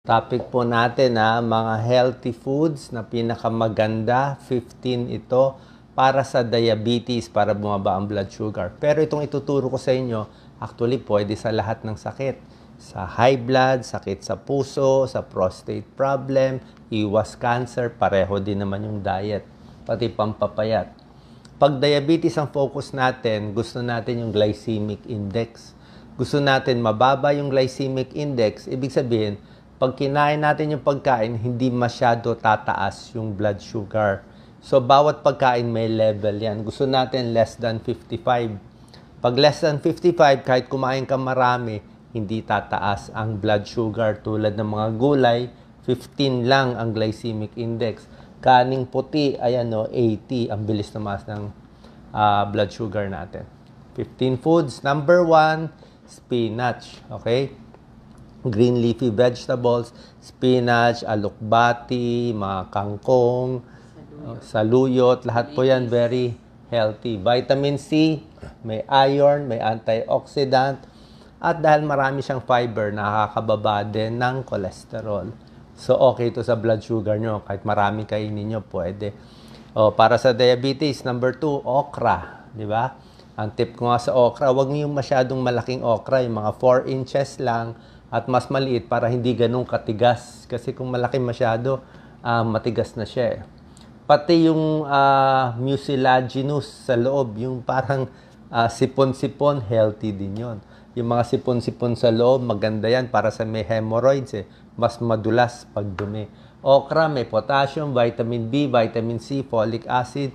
Topic po natin mga healthy foods na pinakamaganda, 15 ito para sa diabetes, para bumaba ang blood sugar. Pero itong ituturo ko sa inyo, actually pwede sa lahat ng sakit. Sa high blood, sakit sa puso, sa prostate problem, iwas cancer, pareho din naman yung diet, pati pampapayat. Pag diabetes ang focus natin, gusto natin yung glycemic index. Gusto natin mababa yung glycemic index, ibig sabihin, pag kinain natin yung pagkain, hindi masyado tataas yung blood sugar. So, bawat pagkain may level yan. Gusto natin less than 55. Pag less than 55, kahit kumain ka marami, hindi tataas ang blood sugar. Tulad ng mga gulay, 15 lang ang glycemic index. Kaning puti, ayan 80. Ang bilis tumaas ng blood sugar natin. 15 foods. Number 1, spinach. Okay? Green leafy vegetables, spinach, alokbati, mga kangkong, saluyot, lahat po yan very healthy. Vitamin C, may iron, may antioxidant, at dahil marami siyang fiber, nakakababa din ng cholesterol. So, okay ito sa blood sugar nyo. Kahit marami kainin nyo, pwede. Para sa diabetes, number 2, okra. Di ba? Ang tip ko nga sa okra, huwag niyo masyadong malaking okra, yung mga 4 inches lang, at mas maliit para hindi ganun katigas. Kasi kung malaki masyado, matigas na siya. Pati yung mucilaginous sa loob, yung parang sipon-sipon, healthy din yon. Yung mga sipon-sipon sa loob, maganda yan para sa may hemorrhoids. Mas madulas pag dumi. Okra, may potassium, vitamin B, vitamin C, folic acid.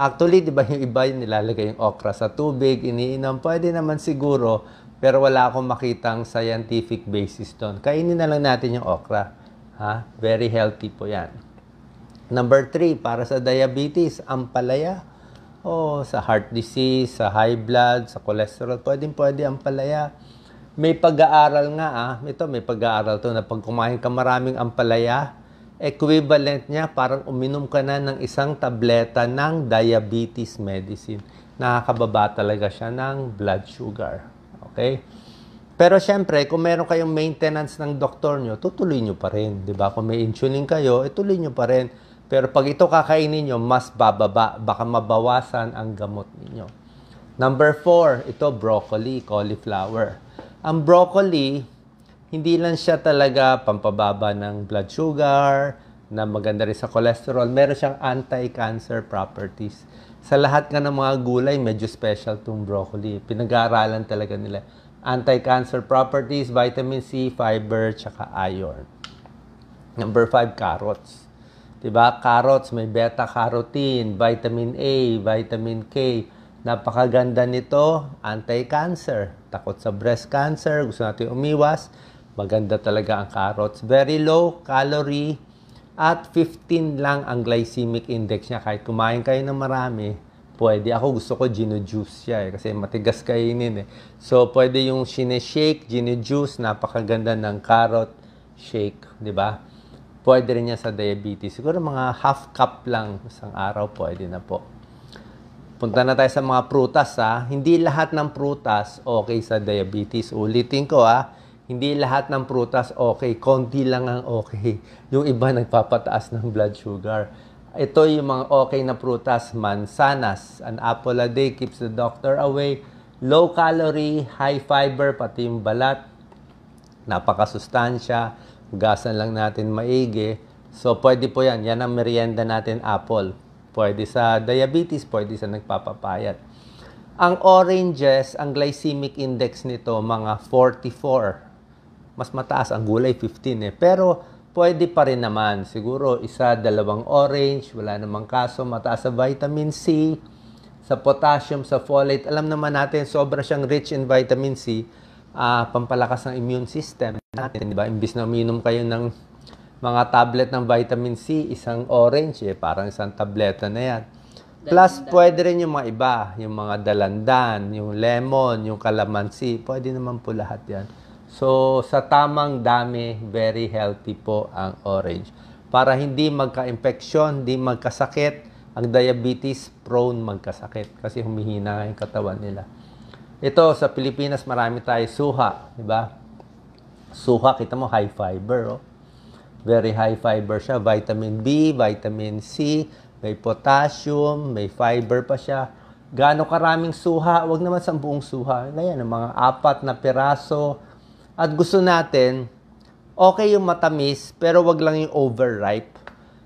Actually, di ba yung iba yung nilalagay yung okra sa tubig, iniinom, pwede naman siguro, pero wala akong makitang scientific basis doon. Kainin na lang natin yung okra. Very healthy po yan. Number 3, para sa diabetes, ampalaya. Sa heart disease, sa high blood, sa cholesterol, pwede ampalaya. May pag-aaral nga, ito may pag-aaral to na pag kumain ka maraming ampalaya, equivalent niya, parang uminom ka na ng isang tableta ng diabetes medicine. Nakakababa talaga siya ng blood sugar. Okay? Pero syempre, kung meron kayong maintenance ng doktor nyo, tutuloy nyo pa rin. Diba? Kung may insulin kayo, tuloy nyo pa rin. Pero pag ito kakainin nyo, mas bababa. Baka mabawasan ang gamot ninyo. Number 4, ito broccoli, cauliflower. Ang broccoli, hindi lang siya talaga pampababa ng blood sugar, na maganda rin sa cholesterol. Meron siyang anti-cancer properties. Sa lahat nga ng mga gulay, medyo special itong broccoli. Pinag-aaralan talaga nila. Anti-cancer properties, vitamin C, fiber, tsaka iron. Number 5, carrots. Diba? Carrots, may beta-carotene, vitamin A, vitamin K. Napakaganda nito, anti-cancer. Takot sa breast cancer, gusto natin umiwas. Maganda talaga ang carrots. Very low calorie. At 15 lang ang glycemic index niya. Kahit kumain kayo ng marami, pwede. Ako gusto ko gino-juice siya kasi matigas kainin So, pwede yung shake, gino-juice, napakaganda ng carrot shake, di ba? Pwede rin yan sa diabetes. Siguro mga half cup lang isang araw, pwede na po. Punta na tayo sa mga prutas, Hindi lahat ng prutas okay sa diabetes. Ulitin ko, Hindi lahat ng prutas okay. Konti lang ang okay. Yung iba nagpapataas ng blood sugar. Ito yung mga okay na prutas. Mansanas. An apple a day keeps the doctor away. Low calorie, high fiber, pati yung balat. Napakasustansya. Hugasan lang natin maigi. So, pwede po yan. Yan ang merienda natin, apple. Pwede sa diabetes, pwede sa nagpapapayat. Ang oranges, ang glycemic index nito, mga 44. Mas mataas ang gulay, 15 Pero pwede pa rin naman. Siguro isa, dalawang orange, wala namang kaso. Mataas sa vitamin C, sa potassium, sa folate. Alam naman natin, sobra siyang rich in vitamin C. Pampalakas ng immune system natin, di ba? Imbis na uminom kayo ng mga tablet ng vitamin C, isang orange, parang isang tableta na yan. Plus, pwede rin yung mga iba, yung mga dalandan, yung lemon, yung calamansi, pwede naman po lahat yan. So, sa tamang dami, very healthy po ang orange. Para hindi magka-infeksyon, hindi magkasakit, ang diabetes prone magkasakit kasi humihina yung katawan nila. Ito, sa Pilipinas, marami tayo suha, di ba? Suha, kita mo, high fiber, Very high fiber siya. Vitamin B, vitamin C, may potassium, may fiber pa siya. Gaano karaming suha? Wag naman sa buong suha. Ngayon, mga 4 na piraso. At gusto natin, okay yung matamis, pero wag lang yung overripe.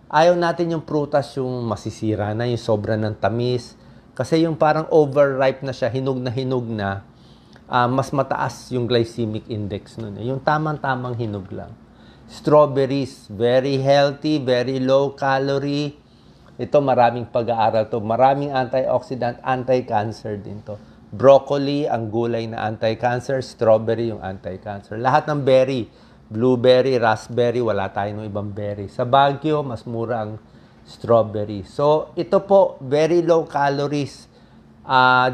Ayaw natin yung prutas yung masisira na, yung sobra ng tamis. Kasi yung parang overripe na siya, hinog na, mas mataas yung glycemic index nun. Yung tamang-tamang hinog lang. Strawberries, very healthy, very low calorie. Ito maraming pag-aaral to. Maraming antioxidant, anti-cancer din to. Broccoli, ang gulay na anti-cancer. Strawberry, yung anti-cancer. Lahat ng berry. Blueberry, raspberry, wala tayong ibang berry. Sa Baguio, mas mura ang strawberry. So, ito po, very low calories.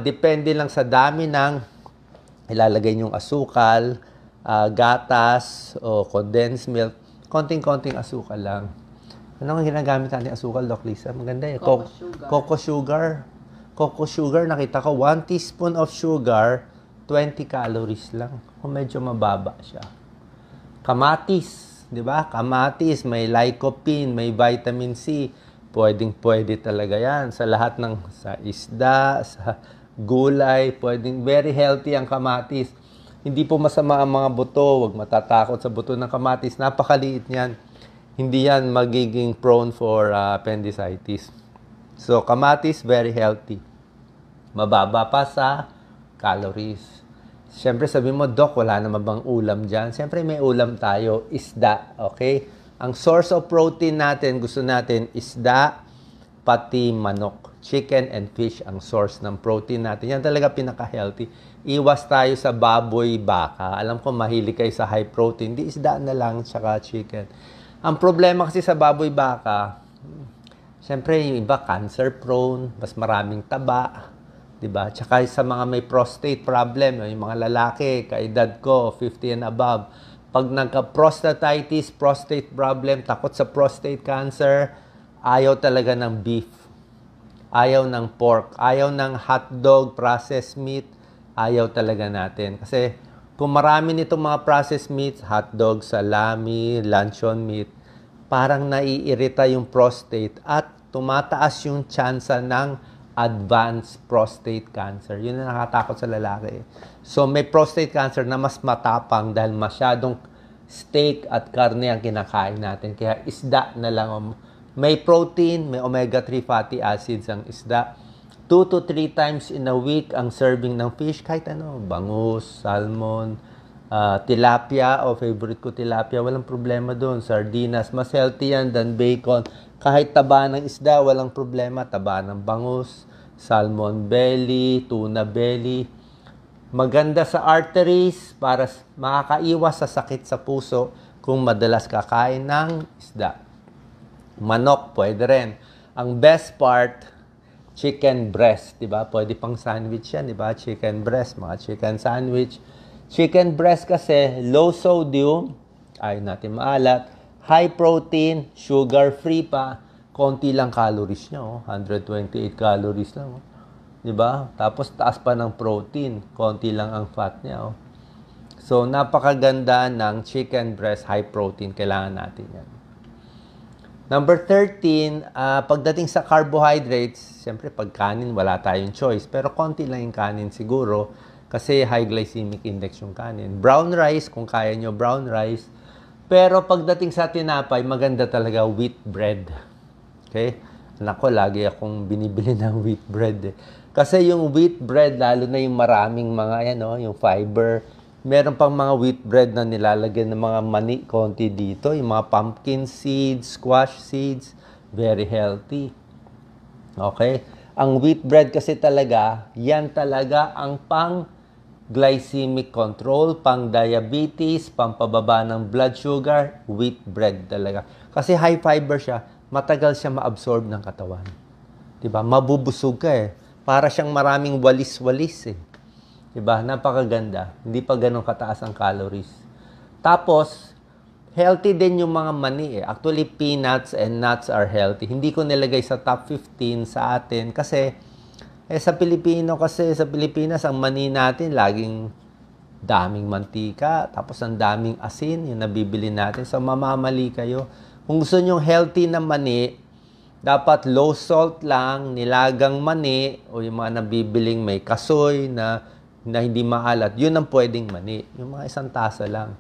Depende lang sa dami ng ilalagay niyong asukal, gatas, o condensed milk. Konting-konting asukal lang. Ano ang ginagamit natin asukal, Doc Lisa? Maganda eh. Cocoa sugar. Cocoa sugar, nakita ko, 1 teaspoon of sugar, 20 calories lang. O medyo mababa siya. Kamatis, di ba? Kamatis, may lycopene, may vitamin C. Pwede talaga yan. Sa lahat ng, sa isda, sa gulay, very healthy ang kamatis. Hindi po masama ang mga buto. Huwag matatakot sa buto ng kamatis. Napakaliit niyan. Hindi yan magiging prone for appendicitis. So, kamatis, very healthy. Mababa pa sa calories. Siyempre, sabi mo, Doc, wala naman bang ulam dyan? Siyempre, may ulam tayo, isda, okay? Ang source of protein natin, gusto natin, isda, pati manok. Chicken and fish ang source ng protein natin. Yan talaga pinaka-healthy. Iwas tayo sa baboy, baka. Alam ko, mahilig kayo sa high protein. Di isda na lang, tsaka chicken. Ang problema kasi sa baboy, baka, siyempre, yung iba, cancer prone, mas maraming taba. Diba? Tsaka sa mga may prostate problem, yung mga lalaki, kaedad ko, 50 and above, pag nagka-prostatitis, prostate problem, takot sa prostate cancer, ayaw talaga ng beef, ayaw ng pork, ayaw ng hotdog, processed meat, ayaw talaga natin. Kasi kung marami nitong mga processed meats, hotdog, salami, luncheon meat, parang naiirita yung prostate at tumataas yung tsansa ng advanced prostate cancer. Yun ang nakatakot sa lalaki. So, may prostate cancer na mas matapang dahil masyadong steak at karne ang kinakain natin. Kaya isda na lang. May protein, may omega-3 fatty acids ang isda. 2 to 3 times in a week ang serving ng fish. Kahit ano, bangus, salmon, tilapia, favorite ko tilapia, walang problema doon. Sardinas, mas healthy yan than bacon. Kahit taba ng isda, walang problema. Taba ng bangus, salmon belly, tuna belly. Maganda sa arteries para makakaiwas sa sakit sa puso kung madalas kakain ng isda. Manok, pwede rin. Ang best part, chicken breast, di ba? Pwede pang sandwich yan, di ba? Chicken breast, mga chicken sandwich. Chicken breast kasi, low sodium, ayaw natin maalat, high protein, sugar-free pa, konti lang calories niya, 128 calories lang, 'di ba? Tapos taas pa ng protein, konti lang ang fat niya, So, napakaganda ng chicken breast, high protein, kailangan natin 'yan. Number 13, pagdating sa carbohydrates, siyempre pag kanin wala tayong choice, pero konti lang yung kanin siguro kasi high glycemic index yung kanin. Brown rice, kung kaya nyo brown rice. Pero pagdating sa tinapay, maganda talaga wheat bread. Okay? Anak ko, lagi akong binibili ng wheat bread. Kasi yung wheat bread, lalo na yung maraming mga, yung fiber, meron pang mga wheat bread na nilalagyan ng mga mani konti dito. Yung mga pumpkin seeds, squash seeds, very healthy. Okay? Ang wheat bread kasi talaga, yan talaga ang glycemic control, pang-diabetes, pampababa ng blood sugar, wheat bread talaga. Kasi high fiber siya, matagal siya ma-absorb ng katawan. Diba? Mabubusog ka Para siyang maraming walis-walis Diba? Napakaganda. Hindi pa ganun kataas ang calories. Tapos, healthy din yung mga mani Actually, peanuts and nuts are healthy. Hindi ko nilagay sa top 15 sa atin kasi sa Pilipinas, ang mani natin laging daming mantika, tapos ang daming asin, yung nabibili natin. So, mamamali kayo. Kung gusto nyo healthy na mani, dapat low salt lang, nilagang mani, o yung mga nabibiling may kasoy na hindi maalat, yun ang pwedeng mani. Yung mga isang tasa lang.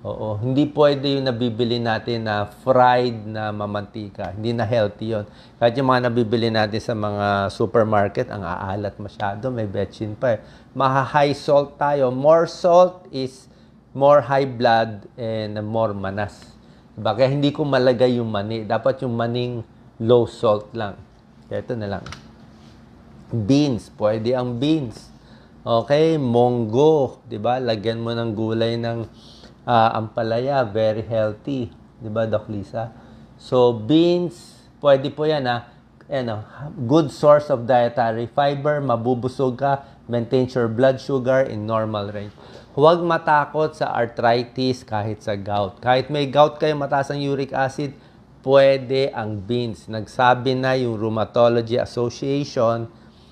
Oo, hindi pwede yung nabibili natin na fried na mamantika. Hindi na healthy yun. Kahit yung mga nabibili natin sa mga supermarket, ang aalat masyado, may betchin pa eh. Maha-high salt tayo. More salt is more high blood and more manas. Diba? Kaya hindi ko malagay yung mani. Dapat yung maning low salt lang. Kaya ito na lang. Beans. Pwede ang beans. Okay, monggo. Diba? Lagyan mo ng gulay ng ampalaya, very healthy. Diba, Doc Lisa? So, beans, pwede po yan good source of dietary fiber, mabubusog ka, maintains your blood sugar in normal range. Huwag matakot sa arthritis kahit sa gout. Kahit may gout kayo, mataas ang uric acid, pwede ang beans. Nagsabi na yung Rheumatology Association,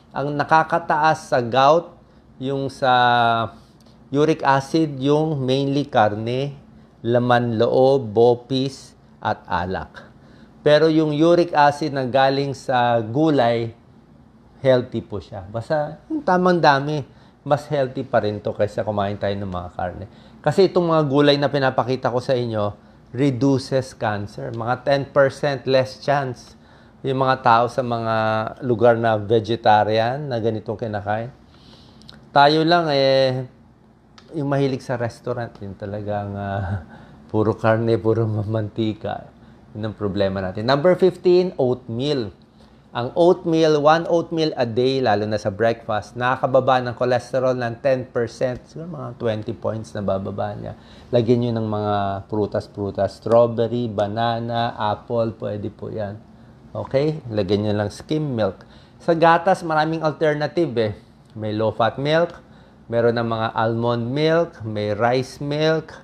ang nakakataas sa gout, yung sa uric acid, yung mainly karne, laman loob, bopis, at alak. Pero yung uric acid na galing sa gulay, healthy po siya. Basta yung tamang dami, mas healthy pa rin to kaysa kumain tayo ng mga karne. Kasi itong mga gulay na pinapakita ko sa inyo, reduces cancer. Mga 10% less chance. Yung mga tao sa mga lugar na vegetarian, na ganitong kinakain. Tayo lang yung mahilig sa restaurant, yung talagang puro karne, puro mantika. Yun ang problema natin. Number 15, oatmeal. Ang oatmeal, 1 oatmeal a day, lalo na sa breakfast, nakakababa ng cholesterol ng 10%. Siguro mga 20 points na bababa niya. Lagyan nyo ng mga prutas-prutas. Strawberry, banana, apple, pwede po yan. Okay? Lagyan nyo lang skim milk. Sa gatas, maraming alternative eh. May low-fat milk, meron ng mga almond milk, may rice milk,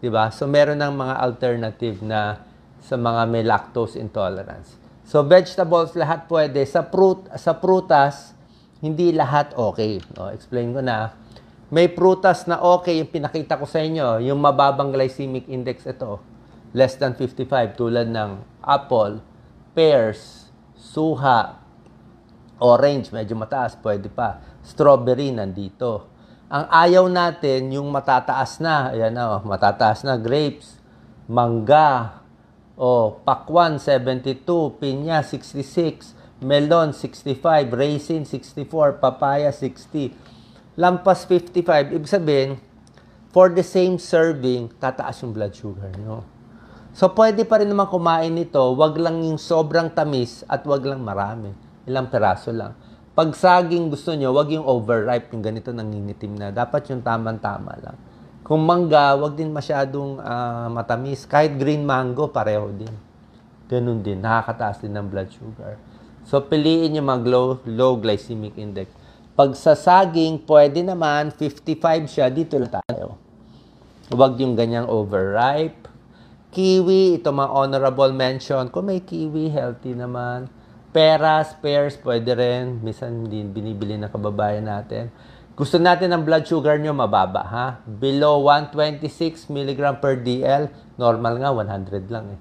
di ba? So, meron ng mga alternative na sa mga may lactose intolerance. So, vegetables, lahat pwede. Sa prutas, hindi lahat okay. O, explain ko na. May prutas na okay, yung pinakita ko sa inyo, yung mababang glycemic index, ito, less than 55, tulad ng apple, pears, suha, orange, medyo mataas, pwede pa. Strawberry, nandito. Ang ayaw natin, yung matataas na, ayan matataas na, grapes, mangga, pakwan, 72, pinya, 66, melon, 65, raisin, 64, papaya, 60. Lampas 55, ibig sabihin, for the same serving, tataas yung blood sugar nyo. So, pwede pa rin naman kumain nito, wag lang yung sobrang tamis at wag lang marami. Ilang peraso lang. Pag saging gusto nyo, wag yung overripe, yung ganito nangingitim na. Dapat yung tamang-tama lang. Kung mangga, wag din masyadong matamis. Kahit green mango, pareho din. Ganun din, nakakataas din ng blood sugar. So, piliin yung low glycemic index. Pag sa saging, pwede naman, 55 siya, dito lang tayo. Wag yung ganyang overripe. Kiwi, ito mga honorable mention. Kung may kiwi, healthy naman. Peras, pears, pwede rin. Minsan din binibili ng kababayan natin. Gusto natin ang blood sugar nyo mababa, ha? Below 126 mg per DL, normal nga, 100 lang eh.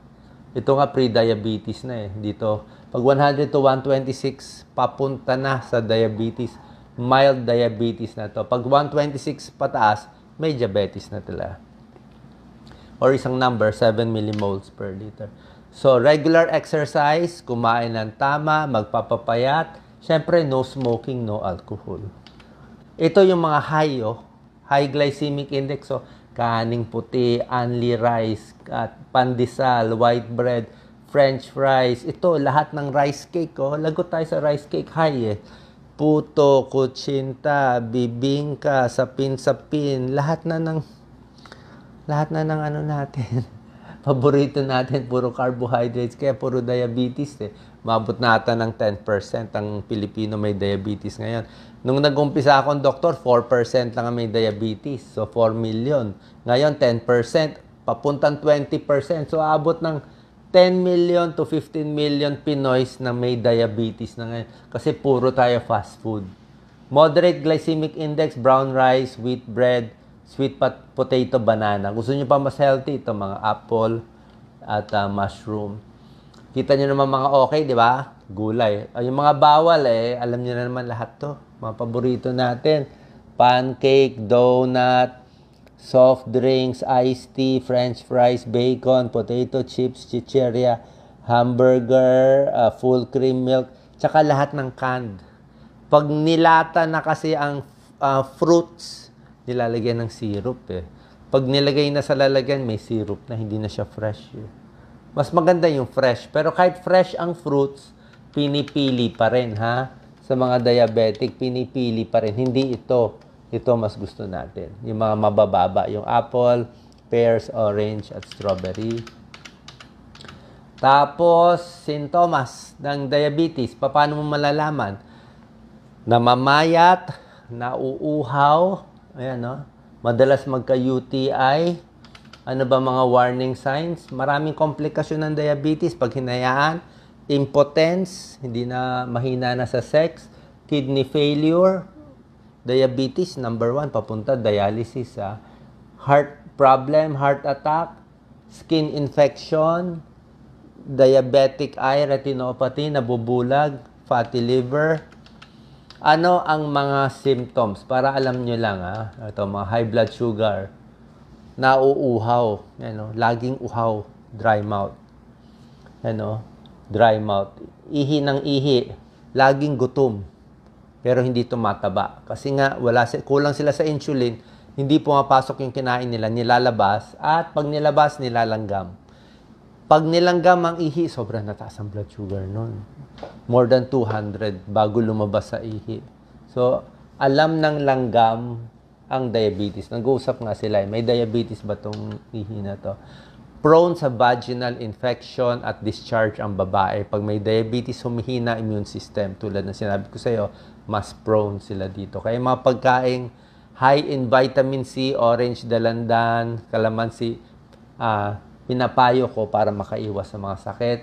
Ito nga pre-diabetes na eh. Dito, pag 100 to 126, papunta na sa diabetes. Mild diabetes na to. Pag 126 pataas, may diabetes na talaga. Or isang number, 7 millimoles per liter. So, regular exercise, kumain ng tama, magpapapayat. Siyempre, no smoking, no alcohol. Ito yung mga high glycemic index. So, kaning puti, only rice, at pandesal, white bread, french fries. Ito, lahat ng rice cake. Lagot tayo sa rice cake. High eh. Puto, kutsinta, bibingka, sapin-sapin. Lahat na ng ano natin. Paborito natin, puro carbohydrates, kaya puro diabetes eh. Mabot na ata ng 10% ang Pilipino may diabetes ngayon. Nung nag-umpisa akong doktor, 4% lang ang may diabetes. So, 4 million. Ngayon, 10%, papuntang 20%. So, abot ng 10 million to 15 million Pinoys na may diabetes na ngayon. Kasi puro tayo fast food. Moderate glycemic index, brown rice, wheat bread, sweet potato, banana. Gusto nyo pa mas healthy, ito mga apple at mushroom. Kita nyo naman mga okay, di ba? Gulay. Yung mga bawal alam nyo na naman lahat to. Mga paborito natin. Pancake, donut, soft drinks, iced tea, french fries, bacon, potato chips, chicheria, hamburger, full cream milk, tsaka lahat ng canned. Pag nilata na kasi ang fruits, nilalagyan ng syrup Pag nilagay na sa lalagyan, may syrup na, hindi na siya fresh Mas maganda yung fresh. Pero kahit fresh ang fruits, pinipili pa rin Sa mga diabetic, pinipili pa rin. Hindi ito. Ito mas gusto natin. Yung mga mabababa. Yung apple, pears, orange, at strawberry. Tapos, sintomas ng diabetes. Paano mo malalaman? Namamayat, nauuhaw, madalas magka-UTI. Ano ba mga warning signs? Maraming komplikasyon ng diabetes pag hinayaan. Impotence, hindi na mahina na sa sex. Kidney failure, diabetes, number 1, papunta dialysis. Heart problem, heart attack, skin infection, diabetic eye retinopathy, nabubulag, fatty liver. Ano ang mga symptoms? Para alam nyo lang, ito, mga high blood sugar, nauuhaw, laging uhaw, dry mouth. Dry mouth. Ihi ng ihi, laging gutom, pero hindi tumataba. Kasi nga, kulang sila sa insulin, hindi pumapasok yung kinain nila, nilalabas, at pag nilabas, nilalanggam. Pag nilanggam ang ihi, sobrang nataas ang blood sugar nun. More than 200 bago lumabas sa ihi. So, alam ng langgam ang diabetes. Nag-uusap nga sila, may diabetes ba itong ihi na to? Prone sa vaginal infection at discharge ang babae. Pag may diabetes, humihina immune system. Tulad ng sinabi ko sa iyo, mas prone sila dito. Kaya mga pagkaing high in vitamin C, orange dalandan, kalamansi, pinapayo ko para makaiwas sa mga sakit.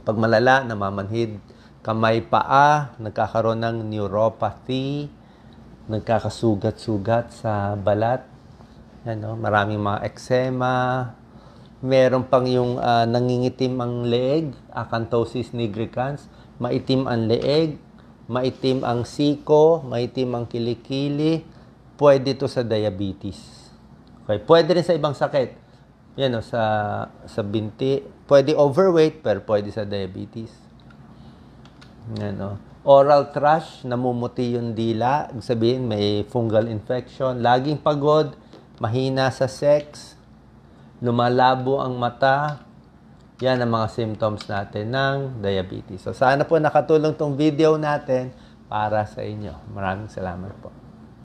Pag malala, namamanhid, kamay, paa, nagkakaroon ng neuropathy, nagkakasugat-sugat sa balat, maraming mga eczema, meron pang yung nangingitim ang leeg, acanthosis nigricans, maitim ang leeg, maitim ang siko, maitim ang kilikili, pwede ito sa diabetes. Okay, pwede rin sa ibang sakit. Sa binti. Pwede overweight, pero pwede sa diabetes. Oral thrush, namumuti yung dila. Ibig sabihin, may fungal infection. Laging pagod, mahina sa sex, lumalabo ang mata. Yan ang mga symptoms natin ng diabetes. So, sana po nakatulong tong video natin para sa inyo. Maraming salamat po.